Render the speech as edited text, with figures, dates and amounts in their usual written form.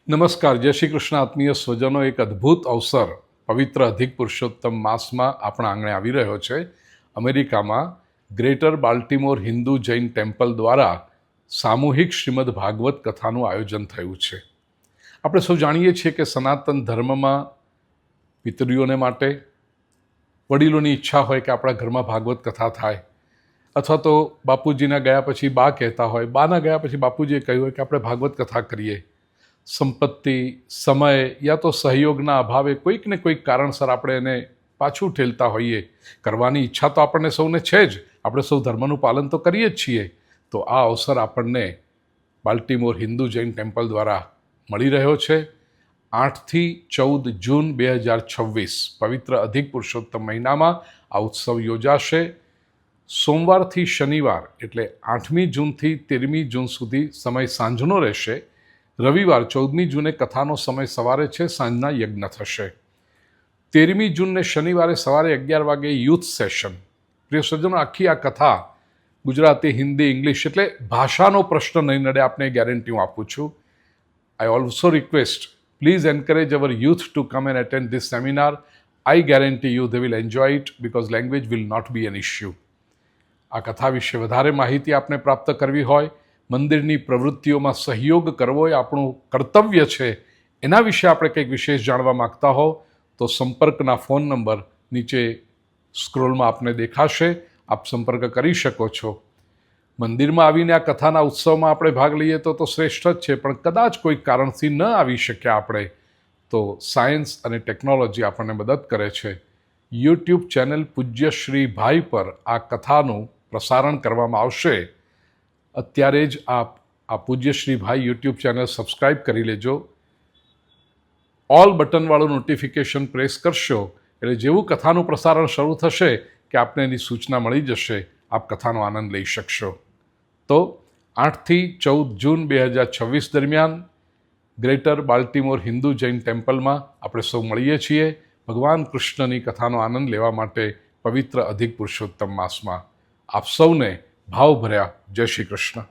નમસ્કાર, જય શ્રી કૃષ્ણ આત્મીય સ્વજનો. એક અદ્ભુત અવસર પવિત્ર અધિક પુરુષોત્તમ માસમાં આપણા આંગણે આવી રહ્યો છે. અમેરિકામાં greater Baltimore Hindu Jain temple દ્વારા સામૂહિક શ્રીમદ ભાગવત કથાનું આયોજન થયું છે. આપણે સૌ જાણીએ છીએ કે સનાતન ધર્મમાં પિતરીઓને માટે વડીલોની ઈચ્છા હોય કે આપણા ઘરમાં ભાગવત કથા થાય, અથવા તો બાપુજીના ગયા પછી બા કહેતા હોય, બાના ગયા પછી બાપુજીએ કહ્યું હોય કે આપણે ભાગવત કથા કરીએ. સંપત્તિ, સમય યા તો સહયોગના અભાવે કોઈક ને કોઈક કારણસર આપણે એને પાછું ઠેલતા હોઈએ. કરવાની ઈચ્છા તો આપણને સૌને છે જ, આપણે સૌ ધર્મનું પાલન તો કરીએ જ છીએ. તો આ અવસર આપણને બાલ્ટિમોર હિન્દુ જૈન ટેમ્પલ દ્વારા મળી રહ્યો છે. 8થી 14 જૂન 2026 પવિત્ર અધિક પુરુષોત્તમ મહિનામાં આ ઉત્સવ યોજાશે. સોમવારથી શનિવાર એટલે 8મી જૂનથી 13મી જૂન સુધી સમય સાંજનો રહેશે. રવિવાર 14મી જૂને કથાનો સમય સવારે છે, સાંજના યજ્ઞ થશે. 13મી જૂનને શનિવારે સવારે 11 વાગે યુથ સેશન. પ્રિય સજ્જનો, આખી આ કથા ગુજરાતી, હિન્દી, ઇંગ્લિશ એટલે ભાષાનો પ્રશ્ન નહીં નડે, આપને ગેરંટી હું આપું છું. I also request, please encourage our youth to come and attend this seminar. I guarantee you they will enjoy it because language will not be an issue. આ કથા વિશે વધારે માહિતી આપને પ્રાપ્ત કરવી હોય, મંદિરની પ્રવૃત્તિઓમાં સહયોગ કરવો એ આપણું કર્તવ્ય છે, એના વિશે આપણે કંઈક વિશેષ જાણવા માગતા હો તો સંપર્કના ફોન નંબર નીચે સ્ક્રોલમાં આપને દેખાશે. આપ સંપર્ક કરી શકો છો. મંદિરમાં આવીને આ કથાના ઉત્સવમાં આપણે ભાગ લઈએ તો શ્રેષ્ઠ જ છે, પણ કદાચ કોઈક કારણથી ન આવી શક્યા આપણે, તો સાયન્સ અને ટેકનોલોજી આપણને મદદ કરે છે. યુટ્યુબ ચેનલ પૂજ્ય શ્રી ભાઈ પર આ કથાનું પ્રસારણ કરવામાં આવશે. અત્યારે જ આપ આ પૂજ્ય શ્રી ભાઈ યુટ્યુબ ચેનલ સબસ્ક્રાઈબ કરી લેજો. ઓલ બટનવાળું નોટિફિકેશન પ્રેસ કરશો એટલે જેવું કથાનું પ્રસારણ શરૂ થશે કે આપને એની સૂચના મળી જશે. આપ કથાનો આનંદ લઈ શકશો. તો 8થી 14 જૂન 2026 દરમિયાન ગ્રેટર બાલ્ટિમોર હિન્દુ જૈન ટેમ્પલમાં આપણે સૌ મળીએ છીએ ભગવાન કૃષ્ણની કથાનો આનંદ લેવા માટે પવિત્ર અધિક પુરુષોત્તમ માસમાં. આપ સૌને ભાવભર્યા જય શ્રી કૃષ્ણ.